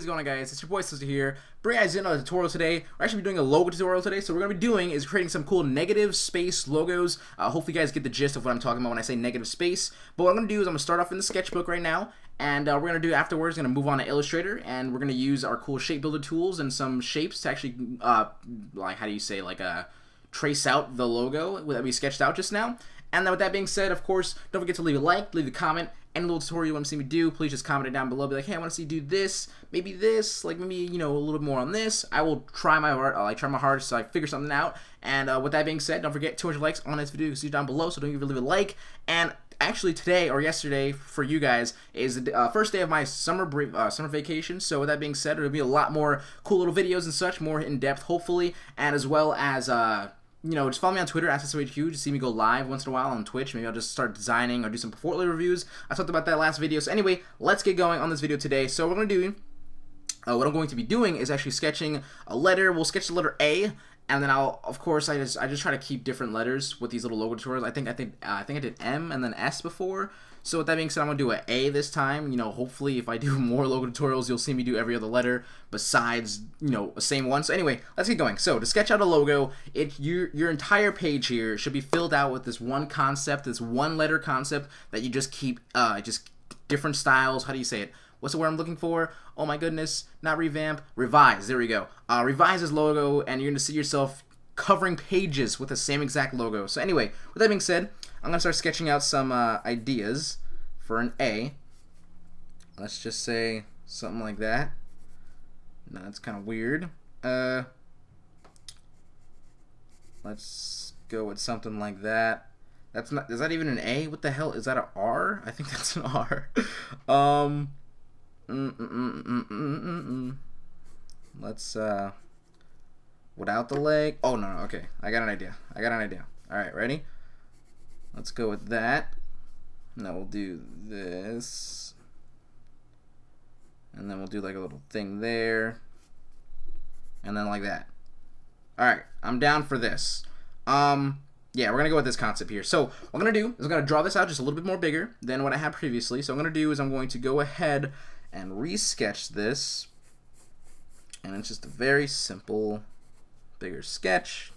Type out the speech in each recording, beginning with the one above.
is going on, guys? It's your boy Seso here. Bring guys in on a tutorial today. We're actually doing a logo tutorial today. So what we're going to be doing is creating some cool negative space logos. Hopefully you guys get the gist of what I'm talking about when I say negative space. But what I'm going to do is I'm going to start off in the sketchbook right now. And we're going to do afterwards, going to move on to Illustrator. And we're going to use our cool shape builder tools and some shapes to actually, like, how do you say, like, trace out the logo that we sketched out just now. And then with that being said, of course, don't forget to leave a like, leave a comment, any little tutorial you want to see me do, please just comment it down below. Be like, hey, I want to see you do this, maybe, like maybe, you know, a little bit more on this. I will try my hardest to figure something out. And with that being said, don't forget 200 likes on this video. You can see down below, so don't even leave a like. And actually today or yesterday for you guys is the first day of my summer vacation. So with that being said, there'll be a lot more cool little videos and such, more in depth hopefully, and as well as you know, just follow me on Twitter, @SesoHQ, to see me go live once in a while on Twitch. Maybe I'll just start designing or do some portfolio reviews. I talked about that last video. So anyway, let's get going on this video today. So what I'm going to be doing is actually sketching a letter. We'll sketch the letter A, and then of course, I just try to keep different letters with these little logo tutorials. I think I did M and then S before. So with that being said, I'm going to do an A this time. You know, hopefully if I do more logo tutorials, you'll see me do every other letter besides, you know, the same one. So anyway, let's get going. So to sketch out a logo, your entire page here should be filled out with this one concept, this one letter concept that you just keep, just different styles. How do you say it? What's the word I'm looking for? Oh my goodness, not revamp, revise. There we go. Revise this logo, and you're going to see yourself covering pages with the same exact logo. So anyway, with that being said, I'm going to start sketching out some ideas for an A. Let's just say something like that. No, that's kind of weird. Let's go with something like that. That's not, is that even an A? What the hell? Is that an R? I think that's an R. Let's, without the leg. Oh, no, okay. I got an idea. Alright, ready? Let's go with that. Now we'll do this. And then we'll do like a little thing there. And then like that. Alright, I'm down for this. Yeah, we're gonna go with this concept here. So what I'm gonna do is I'm gonna draw this out just a little bit more bigger than what I had previously. So what I'm gonna do is I'm going to go ahead and resketch this. And it's just a very simple, bigger sketch.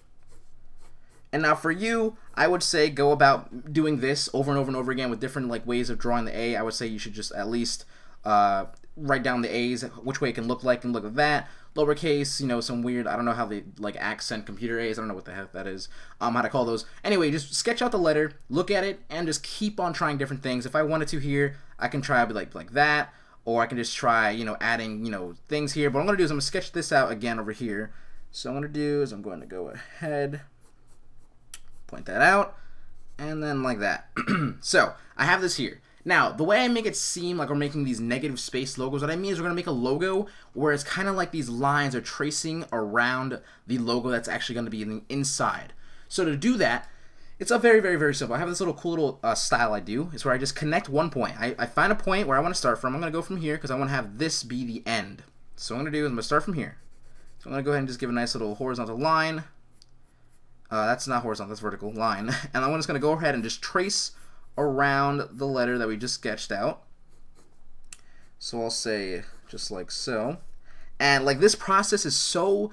And now for you, I would say go about doing this over and over and over again with different like ways of drawing the A. I would say you should just at least write down the A's, which way it can look like, and look at that. Lowercase, you know, some weird, I don't know how they like accent computer A's, I don't know what the heck that is, how to call those. Anyway, just sketch out the letter, look at it, and just keep on trying different things. If I wanted to here, I can try like that, or I can just try, you know, adding, you know, things here. But what I'm going to do is I'm going to sketch this out again over here. So what I'm going to do is I'm going to go ahead, point that out, and then like that. So I have this here. Now, the way I make it seem like we're making these negative space logos, what I mean is we're going to make a logo where it's kind of like these lines are tracing around the logo that's actually going to be in the inside. So to do that, it's a very, very, very simple. I have this little cool little style I do. It's where I just connect one point. I find a point where I want to start from. I'm going to go from here because I want to have this be the end. So what I'm going to do is I'm going to start from here. So I'm going to go ahead and just give a nice little horizontal line. That's not horizontal, that's vertical line. And I'm just going to go ahead and just trace around the letter that we just sketched out. So I'll say just like so. And like this process is so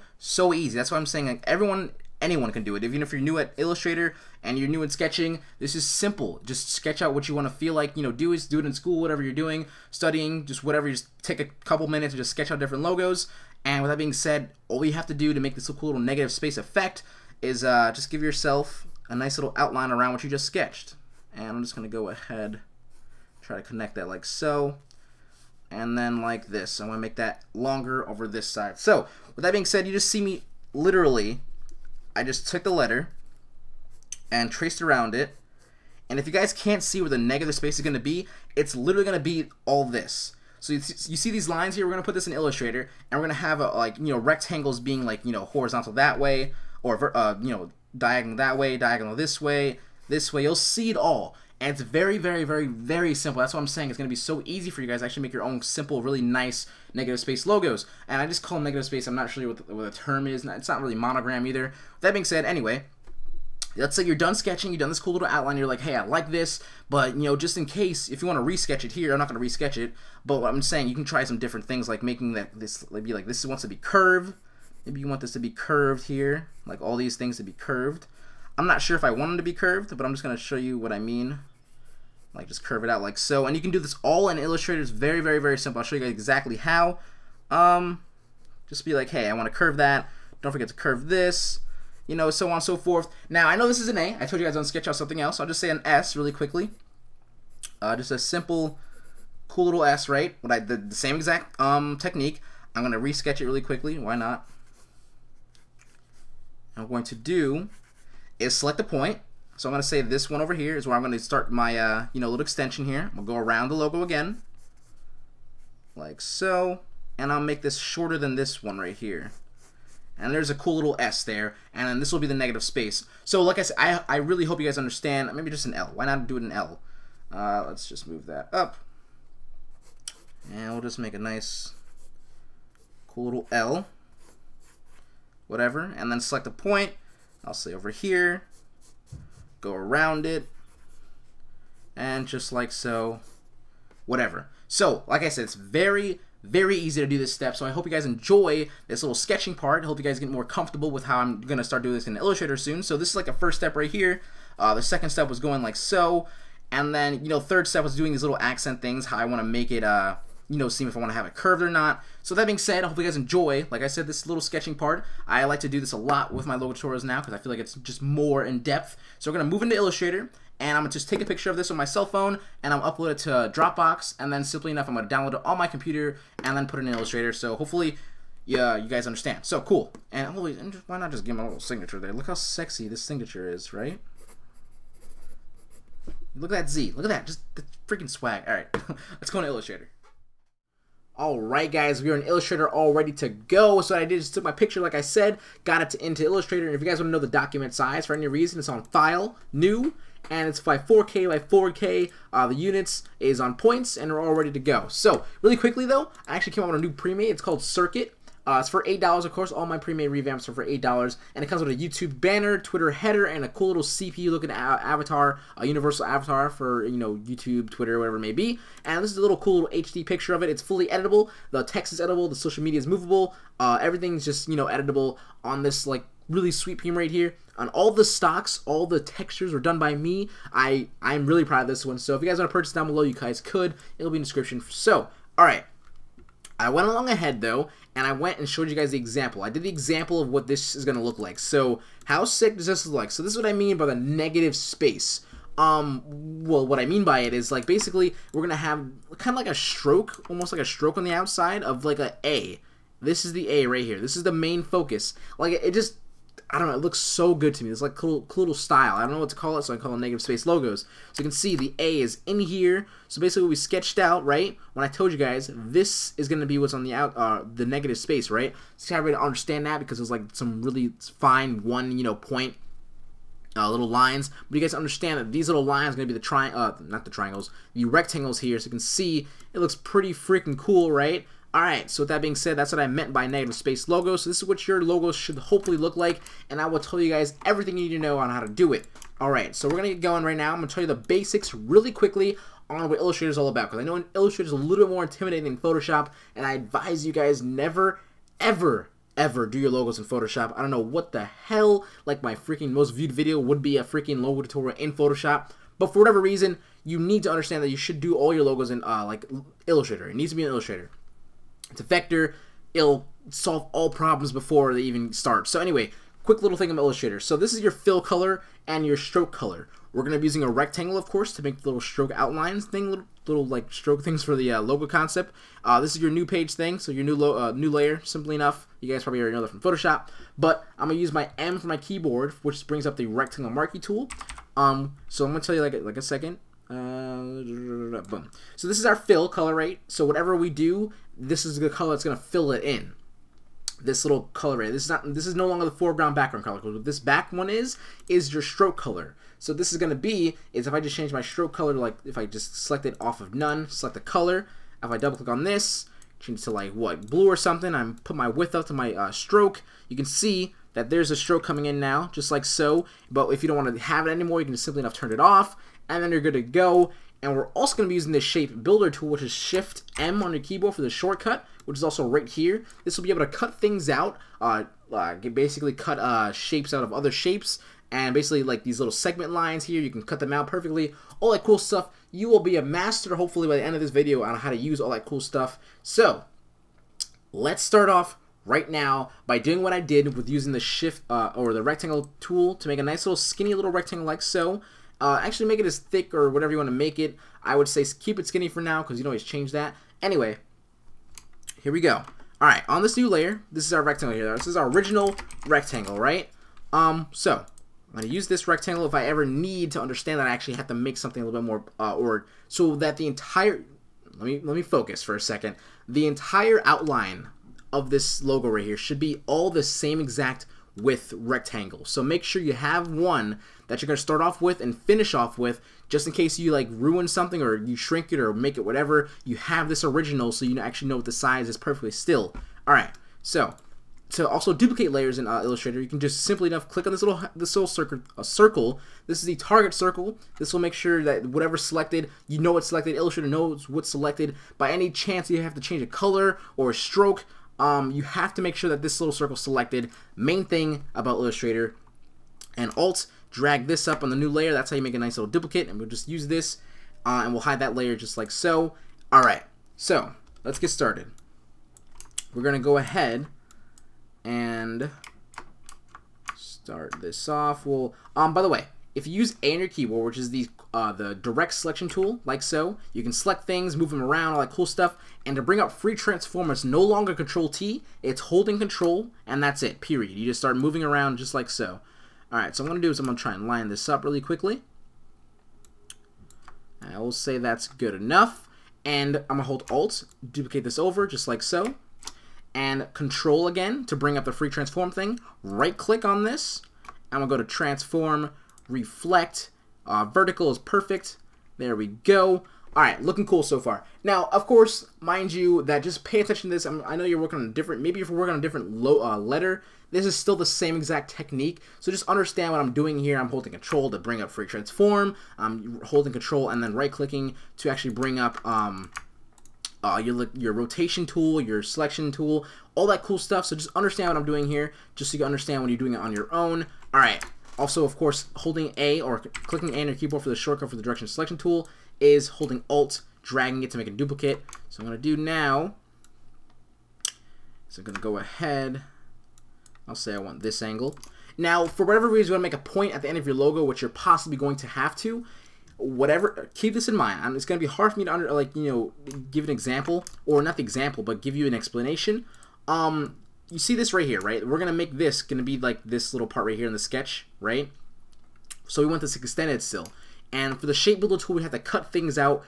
easy. That's why I'm saying like anyone can do it. Even if you're new at Illustrator and you're new in sketching, this is simple. Just sketch out what you want to feel like, you know, do it in school, whatever you're doing, studying, just whatever, just take a couple minutes and just sketch out different logos. And with that being said, all you have to do to make this cool little negative space effect is just give yourself a nice little outline around what you just sketched. And I'm just going to go ahead, try to connect that like so, and then like this. I want to make that longer over this side. So with that being said, you just see me literally, I just took the letter and traced around it. And if you guys can't see where the negative space is going to be, it's literally going to be all this. So you see these lines here, we're going to put this in Illustrator, and we're going to have like, you know, rectangles being like, you know, horizontal that way, or you know, diagonal that way, diagonal this way. You'll see it all, and it's very, very, very, very simple. That's what I'm saying. It's going to be so easy for you guys to actually make your own simple, really nice negative space logos. And I just call them negative space. I'm not sure what the term is. It's not really monogram either. That being said, anyway, let's say you're done sketching, you've done this cool little outline, you're like, hey, I like this, but, you know, just in case, if you want to resketch it here, I'm not going to resketch it, but what I'm saying, you can try some different things, like making that, this, maybe like this wants to be curved, maybe you want this to be curved here, like all these things to be curved. I'm not sure if I want them to be curved, but I'm just going to show you what I mean. Like, just curve it out like so, and you can do this all in Illustrator. It's very, very, very simple. I'll show you guys exactly how. Just be like, hey, I want to curve that, don't forget to curve this, you know, so on and so forth. Now, I know this is an A. I told you guys on sketch out something else. I'll just say an S really quickly. Just a simple, cool little S, right? What I did the same exact technique. I'm going to resketch it really quickly. Why not? I'm going to do is select a point. So I'm going to say this one over here is where I'm going to start my, you know, little extension here. We'll go around the logo again, like so. And I'll make this shorter than this one right here. And there's a cool little S there, and then this will be the negative space. So like I said, I really hope you guys understand. Maybe just an L. Why not do it in L? Let's just move that up. And we'll just make a nice, cool little L. Whatever. And then select a point. I'll say over here. Go around it. And just like so. Whatever. So, like I said, it's very, very easy to do this step, so I hope you guys enjoy this little sketching part. I hope you guys get more comfortable with how I'm going to start doing this in Illustrator soon. So this is like a first step right here. The second step was going like so, and then, you know, third step was doing these little accent things, how I want to make it, you know, see if I want to have it curved or not. So that being said, I hope you guys enjoy, like I said, this little sketching part. I like to do this a lot with my logo tutorials now because I feel like it's just more in depth. So we're going to move into Illustrator, and I'm going to just take a picture of this on my cell phone, and I'm upload it to Dropbox, and then simply enough, I'm going to download it on my computer, and then put it in Illustrator. So hopefully, yeah, you guys understand. So cool. And why not just give my little signature there? Look how sexy this signature is, right? Look at that Z. Look at that. Just the freaking swag. All right, let's go into Illustrator. Alright guys, we are in Illustrator all ready to go. So what I did is took my picture like I said, got it into Illustrator, and if you guys want to know the document size for any reason, it's on File, New, and it's by 4K by 4K. The units is on points, and we're all ready to go. So really quickly though, I actually came out with a new pre-made. It's called Circuit. It's for $8, of course. All my pre-made revamps are for $8, and it comes with a YouTube banner, Twitter header, and a cool little CPU-looking avatar, a universal avatar for, you know, YouTube, Twitter, whatever it may be. And this is a little cool little HD picture of it. It's fully editable. The text is editable. The social media is movable. Everything's just, you know, editable on this like really sweet PM right here. On all the stocks, all the textures were done by me. I'm really proud of this one. So if you guys want to purchase down below, you guys could. It'll be in the description. So, all right. I went along ahead though, and I went and showed you guys the example. I did the example of what this is going to look like. So how sick does this look like? So this is what I mean by the negative space. Well, what I mean by it is like basically we're going to have kind of like a stroke, almost like a stroke on the outside of like a A. This is the A right here. This is the main focus. Like it just, I don't know, it looks so good to me. It's like cool little style. I don't know what to call it, so I call it negative space logos. So you can see the A is in here. So basically we sketched out, right? When I told you guys, this is going to be what's on the the negative space, right? So everybody to understand that because there's like some really fine one, you know, point little lines. But you guys understand that these little lines are going to be the not the triangles, the rectangles here. So you can see it looks pretty freaking cool, right? Alright, so with that being said, that's what I meant by negative space logo. So this is what your logo should hopefully look like, and I will tell you guys everything you need to know on how to do it. Alright, so we're going to get going right now. I'm going to tell you the basics really quickly on what Illustrator is all about, because I know Illustrator is a little bit more intimidating than Photoshop, and I advise you guys never, ever, ever do your logos in Photoshop. I don't know what the hell, like my freaking most viewed video would be a freaking logo tutorial in Photoshop, but for whatever reason, you need to understand that you should do all your logos in like Illustrator. It needs to be in Illustrator. It's a vector. It'll solve all problems before they even start. So anyway, quick little thing about Illustrator. So this is your fill color and your stroke color. We're going to be using a rectangle, of course, to make little stroke outlines thing, little like stroke things for the logo concept. This is your new page thing, so your new layer, simply enough. You guys probably already know that from Photoshop. But I'm going to use my M for my keyboard, which brings up the rectangle marquee tool. So I'm going to tell you like a second. Boom. So this is our fill color, right? So whatever we do, this is the color that's gonna fill it in. This little color right. This is no longer the foreground background color. What this back one is your stroke color. So this is gonna be if I just change my stroke color to like if I just select it off of none, select the color. If I double click on this, change it to like what blue or something. I'm put my width up to my stroke. You can see that there's a stroke coming in now, just like so. But if you don't want to have it anymore, you can just simply enough turn it off, and then you're good to go. And we're also going to be using this shape builder tool, which is Shift M on your keyboard for the shortcut, which is also right here. This will be able to cut things out, basically cut shapes out of other shapes, and basically like these little segment lines here, you can cut them out perfectly, all that cool stuff. You will be a master, hopefully, by the end of this video on how to use all that cool stuff. So, let's start off right now by doing what I did with using the shift or the rectangle tool to make a nice little skinny little rectangle like so. Actually make it as thick or whatever you want to make it. I would say keep it skinny for now because you can always change that. Anyway, here we go. Alright, on this new layer, this is our rectangle here. This is our original rectangle, right? So, I'm going to use this rectangle if I ever need to understand that I actually have to make something a little bit more, or so that the entire, let me focus for a second. The entire outline of this logo right here should be all the same exact width rectangle. So make sure you have one that you're going to start off with and finish off with, just in case you like ruin something or you shrink it or make it whatever. You have this original so you actually know what the size is perfectly still. Alright, so to also duplicate layers in Illustrator, you can just simply enough click on this little circle. This is the target circle. This will make sure that whatever's selected, you know it's selected. Illustrator knows what's selected. By any chance you have to change a color or a stroke, you have to make sure that this little circle is selected. Main thing about Illustrator. And Alt, drag this up on the new layer. That's how you make a nice little duplicate. And we'll just use this, and we'll hide that layer just like so. Alright, so let's get started. We're going to go ahead and start this off. Well, by the way, if you use A on your keyboard, which is the direct selection tool, like so, you can select things, move them around, all that cool stuff. And to bring up free transform, it's no longer Control T, it's holding Control, and that's it, period. You just start moving around just like so. Alright, so what I'm going to do is I'm going to try and line this up really quickly. I will say that's good enough. And I'm going to hold Alt, duplicate this over, just like so. And Control again to bring up the free transform thing. Right click on this. I'm going to go to Transform, Reflect. Vertical is perfect. There we go. Alright, looking cool so far. Now, of course, mind you, that just pay attention to this. I know you're working on a different, maybe if you're working on a different letter, this is still the same exact technique. So just understand what I'm doing here. I'm holding Control to bring up free transform. I'm holding Control and then right clicking to actually bring up your rotation tool, your selection tool, all that cool stuff. So just understand what I'm doing here, just so you can understand when you're doing it on your own. Alright, also of course holding A or clicking A on your keyboard for the shortcut for the direction selection tool is holding Alt, dragging it to make a duplicate. So I'm going to do now, so I'm going to go ahead, I'll say I want this angle. Now for whatever reason you want to make a point at the end of your logo, which you're possibly going to have to, whatever, keep this in mind. It's going to be hard for me to give an example, or not the example, but give you an explanation. You see this right here, right? We're going to make this going to be like this little part right here in the sketch, right? So we want this extended still. And for the shape builder tool, we have to cut things out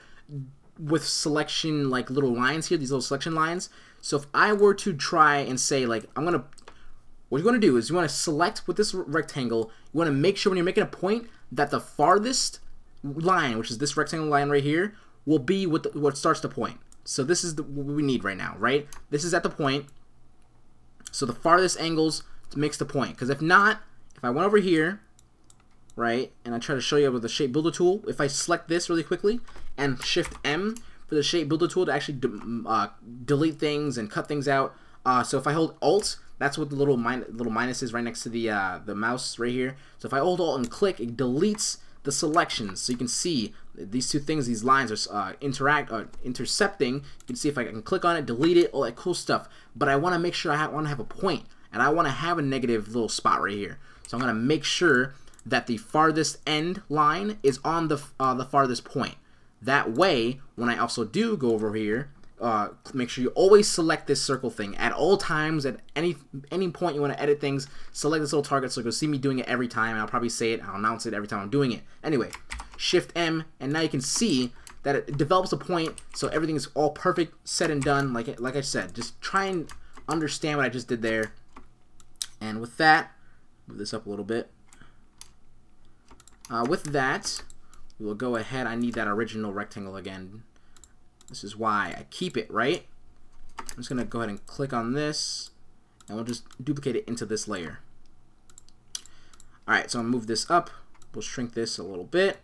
with selection, like little lines here, these little selection lines. So if I were to try and say, like, what you're going to do is you want to select with this rectangle, you want to make sure when you're making a point that the farthest line, which is this rectangle line right here, will be what starts the point. So this is what we need right now, right? This is at the point. So the farthest angles makes the point. Because if not, if I went over here, right, and I try to show you with the shape builder tool, if I select this really quickly and Shift M for the shape builder tool to actually delete things and cut things out. So if I hold Alt, that's what the little minus is right next to the mouse right here. So if I hold Alt and click, it deletes the selections. So you can see these two things, these lines are intercepting. You can see if I can click on it, delete it, all that cool stuff. But I want to make sure I want to have a point, and I want to have a negative little spot right here. So I'm going to make sure that the farthest end line is on the farthest point. That way, when I also do go over here, make sure you always select this circle thing at all times. At any point you want to edit things, select this little target so you'll see me doing it every time, and I'll probably say it, I'll announce it every time I'm doing it. Anyway, Shift M, and now you can see that it develops a point, so everything is all perfect, said and done. Like I said, just try and understand what I just did there. And with that, move this up a little bit. With that, we will go ahead. I need that original rectangle again. This is why I keep it, right? I'm just going to go ahead and click on this, and we'll just duplicate it into this layer. Alright, so I'm going to move this up. We'll shrink this a little bit.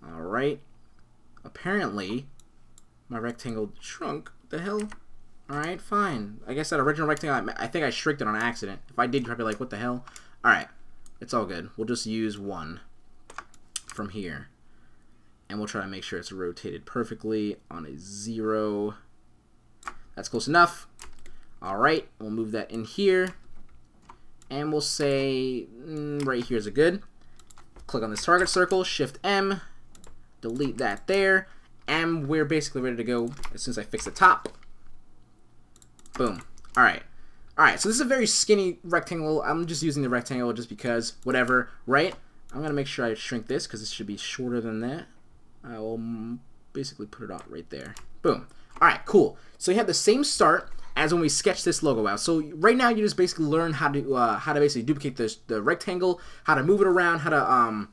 Alright. Apparently, my rectangle shrunk. What the hell? Alright, fine. I guess that original rectangle, I think I shrinked it on accident. If I did, you'd probably be like, what the hell? Alright, it's all good. We'll just use 1 from here. And we'll try to make sure it's rotated perfectly on a 0. That's close enough. Alright, we'll move that in here. And we'll say, right here is a good. Click on this target circle, Shift M. Delete that there. And we're basically ready to go as soon as I fix the top. Boom. Alright. Alright, so this is a very skinny rectangle. I'm just using the rectangle just because, whatever, right? I'm going to make sure I shrink this because this should be shorter than that. I will basically put it out right there. Boom. Alright, cool. So you have the same start as when we sketched this logo out. So right now you just basically learn how to basically duplicate the rectangle, how to move it around, how to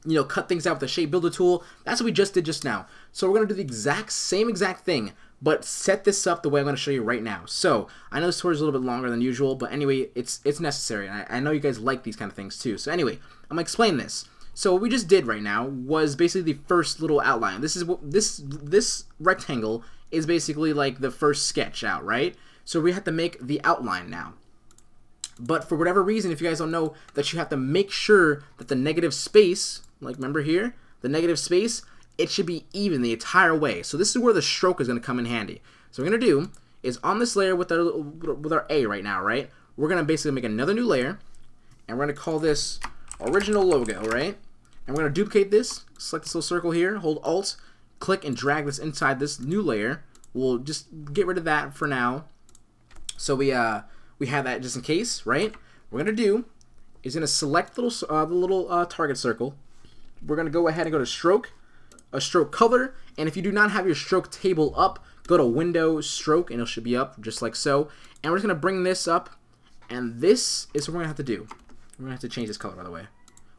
you know, cut things out with the shape builder tool. That's what we just did just now. So we're going to do the same exact thing, but set this up the way I'm going to show you right now. So I know this tour is a little bit longer than usual, but anyway, it's necessary. And I know you guys like these kind of things too. So anyway, I'm going to explain this. So what we just did right now was basically the first little outline. This is what this rectangle is basically like the first sketch out, right? So we have to make the outline now. But for whatever reason, if you guys don't know, that you have to make sure that the negative space, like remember here, the negative space, it should be even the entire way. So this is where the stroke is going to come in handy. So what we're going to do is on this layer with our A right now, right? We're going to basically make another new layer, and we're going to call this original logo, right? And we're going to duplicate this, select this little circle here, hold Alt, click and drag this inside this new layer. We'll just get rid of that for now. So we have that just in case, right? What we're going to do is going to select the little target circle. We're going to go ahead and go to stroke, a stroke color, and if you do not have your stroke table up, go to window, stroke, and it should be up just like so. And we're just going to bring this up, and this is what we're going to have to do. We're going to have to change this color, by the way.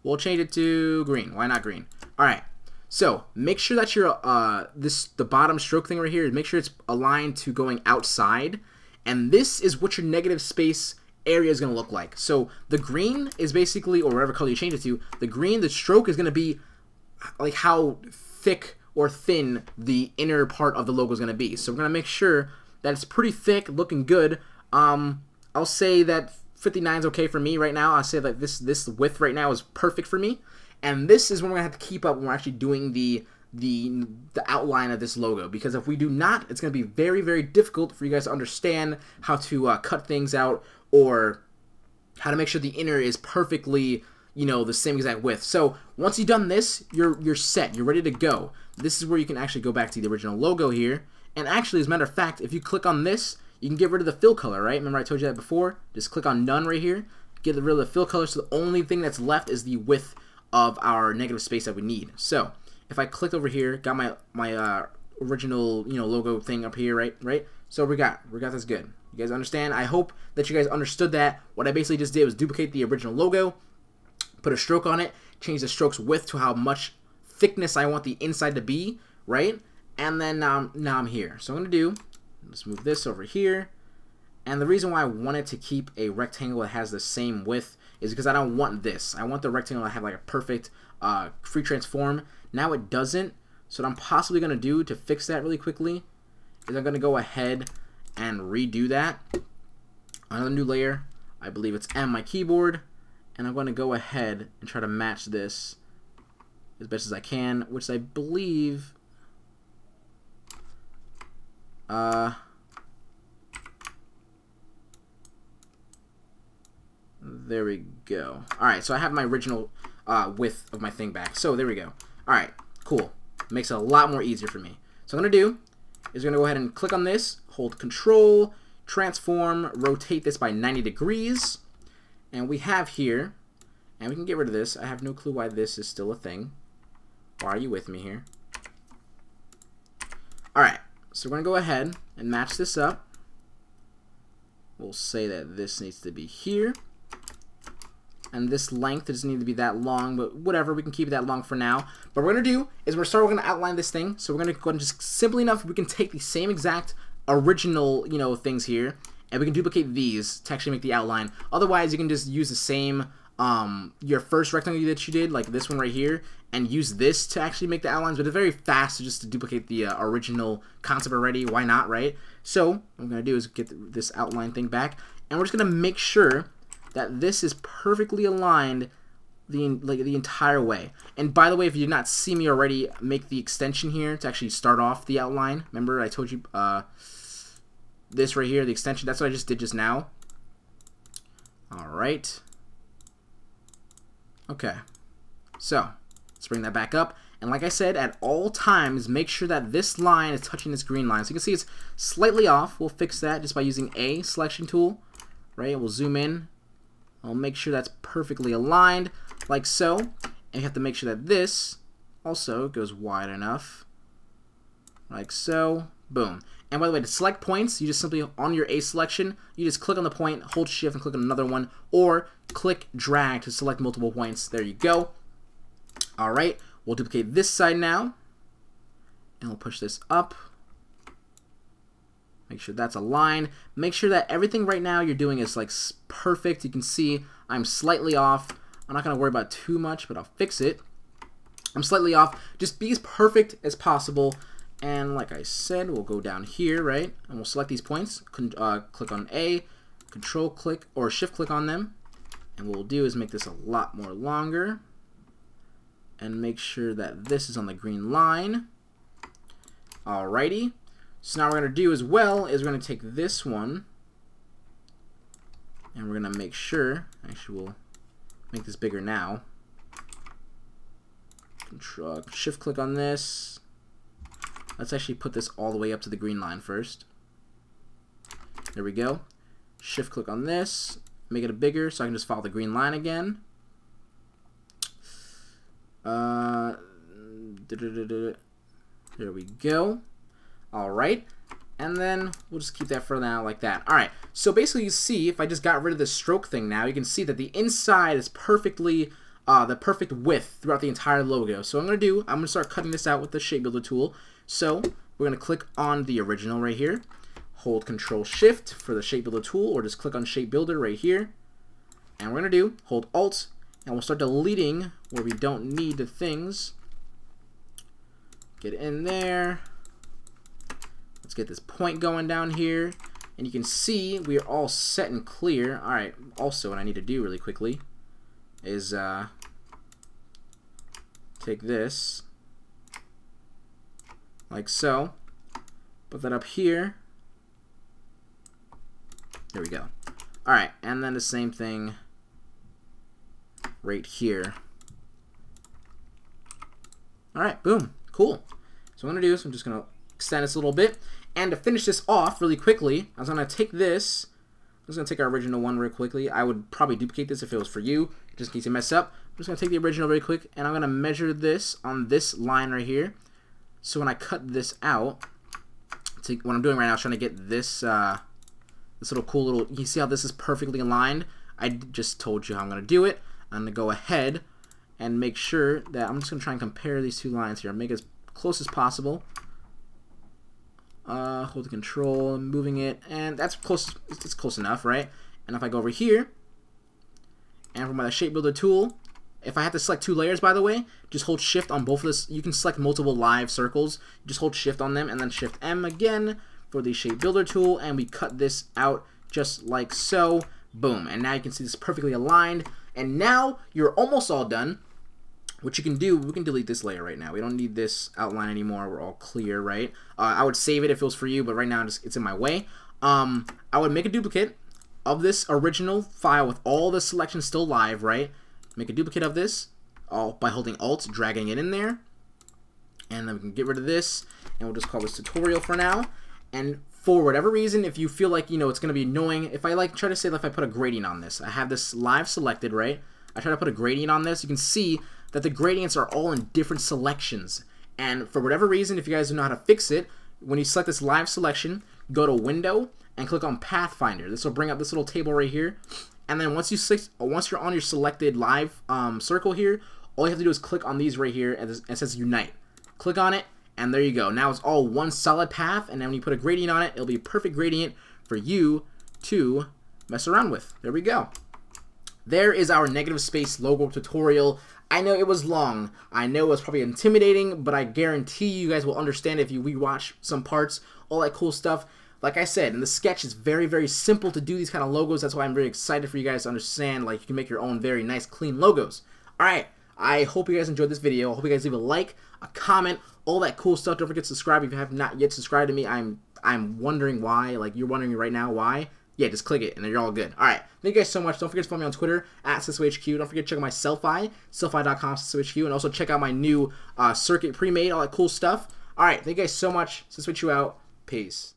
We'll change it to green. Why not green? Alright, so make sure that your the bottom stroke thing right here, make sure it's aligned to going outside, and this is what your negative space area is going to look like. So the green is basically, or whatever color you change it to, the green, the stroke is going to be like how thick or thin the inner part of the logo is going to be. So we're going to make sure that it's pretty thick, looking good. I'll say that 59 is okay for me right now. I'll say that this width right now is perfect for me. And this is when we're going to have to keep up when we're actually doing the outline of this logo, because if we do not, it's going to be very, very difficult for you guys to understand how to cut things out or how to make sure the inner is perfectly, you know, the same exact width. So once you've done this, you're set. You're ready to go. This is where you can actually go back to the original logo here. And actually, as a matter of fact, if you click on this, you can get rid of the fill color, right? Remember I told you that before? Just click on none right here. Get rid of the fill color, so the only thing that's left is the width of our negative space that we need. So if I clicked over here, got my original, you know, logo thing up here, right? So we got this good. You guys understand? I hope that you guys understood that. What I basically just did was duplicate the original logo, put a stroke on it, change the stroke's width to how much thickness I want the inside to be, right? And then now I'm here. So I'm gonna do, let's move this over here. And the reason why I wanted to keep a rectangle that has the same width is because I don't want this. I want the rectangle to have like a perfect free transform. Now it doesn't. So what I'm possibly going to do to fix that really quickly is I'm going to go ahead and redo that. Another new layer. I believe it's M, my keyboard. And I'm going to go ahead and try to match this as best as I can, which I believe... there we go. Alright, so I have my original width of my thing back. So there we go. Alright, cool. Makes it a lot more easier for me. So what I'm going to do is going to go ahead and click on this, hold Control, transform, rotate this by 90 degrees. And we have here, and we can get rid of this. I have no clue why this is still a thing. Why are you with me here? Alright, so we're going to go ahead and match this up. We'll say that this needs to be here. And this length doesn't need to be that long, but whatever, we can keep it that long for now. But what we're going to do is we're going to outline this thing. So we're going to go ahead and just simply enough, we can take the same exact original, you know, things here, and we can duplicate these to actually make the outline. Otherwise, you can just use the same, your first rectangle that you did, like this one right here, and use this to actually make the outlines, but it's very fast just to duplicate the original concept already. Why not, right? So what I'm going to do is get this outline thing back, and we're just going to make sure that this is perfectly aligned the entire way. And by the way, if you did not see me already make the extension here to actually start off the outline, remember I told you this right here, the extension, that's what I just did just now. Alright. Okay. So, let's bring that back up. And like I said, at all times, make sure that this line is touching this green line. So you can see it's slightly off. We'll fix that just by using A selection tool. Right? We'll zoom in. I'll make sure that's perfectly aligned, like so. And you have to make sure that this also goes wide enough. Like so. Boom. And by the way, to select points, you just simply, on your A selection, you just click on the point, hold shift, and click on another one, or click drag to select multiple points. There you go. Alright, we'll duplicate this side now, and we'll push this up. Make sure that's aligned. Make sure that everything right now you're doing is like perfect. You can see I'm slightly off. I'm not going to worry about too much, but I'll fix it. I'm slightly off. Just be as perfect as possible. And like I said, we'll go down here, right? And we'll select these points. Click on A, control click, or shift click on them. And what we'll do is make this a lot more longer. And make sure that this is on the green line. Alrighty. So now what we're going to do as well is we're going to take this one. And we're going to make sure, actually we'll make this bigger now. Control, shift click on this. Let's actually put this all the way up to the green line first. There we go. Shift click on this. Make it bigger so I can just follow the green line again. There we go. Alright. And then we'll just keep that for now like that. Alright. So basically you see, if I just got rid of the stroke thing now, you can see that the inside is perfectly the perfect width throughout the entire logo. So what I'm going to do, I'm going to start cutting this out with the Shape Builder tool. So we're going to click on the original right here. Hold Control Shift for the Shape Builder tool, or just click on Shape Builder right here. And we're going to do, hold Alt, and we'll start deleting where we don't need the things. Get in there. Let's get this point going down here. And you can see we are all set and clear. Alright, also what I need to do really quickly is take this like so, put that up here. There we go. Alright, and then the same thing right here. Alright, boom. Cool. So what I'm going to do is I'm just going to extend this a little bit. And to finish this off really quickly, I was going to take this. I'm just going to take our original one real quickly. I would probably duplicate this if it was for you, just in case you mess up. I'm just going to take the original very quick, and I'm going to measure this on this line right here. So when I cut this out, what I'm doing right now is trying to get this this little cool little, you see how this is perfectly aligned? I just told you how I'm going to do it. I'm going to go ahead and make sure that I'm just going to try and compare these two lines here. Make it as close as possible. Hold the control, moving it, and that's close. It's close enough, right? And if I go over here, and from my Shape Builder tool, if I have to select two layers, by the way, just hold Shift on both of this. You can select multiple live circles. Just hold Shift on them, and then Shift M again for the Shape Builder tool, and we cut this out just like so. Boom, and now you can see this perfectly aligned. And now you're almost all done. What you can do, we can delete this layer right now. We don't need this outline anymore. We're all clear, right? I would save it if it was for you, but right now it's in my way. I would make a duplicate of this original file with all the selections still live, right? Make a duplicate of this all by holding Alt, dragging it in there. And then we can get rid of this, and we'll just call this tutorial for now. And for whatever reason, if you feel like, you know, it's going to be annoying, if I try to say if I put a gradient on this, I have this live selected, right? I try to put a gradient on this, you can see that the gradients are all in different selections. And for whatever reason, if you guys don't know how to fix it, when you select this live selection, go to Window and click on Pathfinder. This will bring up this little table right here. And then once you're on your selected live circle here, all you have to do is click on these right here, and it says Unite. Click on it, and there you go. Now it's all one solid path, and then when you put a gradient on it, it'll be a perfect gradient for you to mess around with. There we go. There is our negative space logo tutorial. I know it was long. I know it was probably intimidating, but I guarantee you guys will understand if you rewatch some parts, all that cool stuff. Like I said, in the sketch, it's very, very simple to do these kind of logos. That's why I'm very excited for you guys to understand, like, you can make your own very nice, clean logos. Alright, I hope you guys enjoyed this video. I hope you guys leave a like, a comment, all that cool stuff. Don't forget to subscribe if you have not yet subscribed to me. I'm wondering why. Like, you're wondering right now why. Yeah, just click it, and then you're all good. Alright, thank you guys so much. Don't forget to follow me on Twitter, @SesoHQ. Don't forget to check out my Selfie, selfie.com/SesoHQ, and also check out my new circuit pre-made, all that cool stuff. Alright, thank you guys so much. Seso you out. Peace.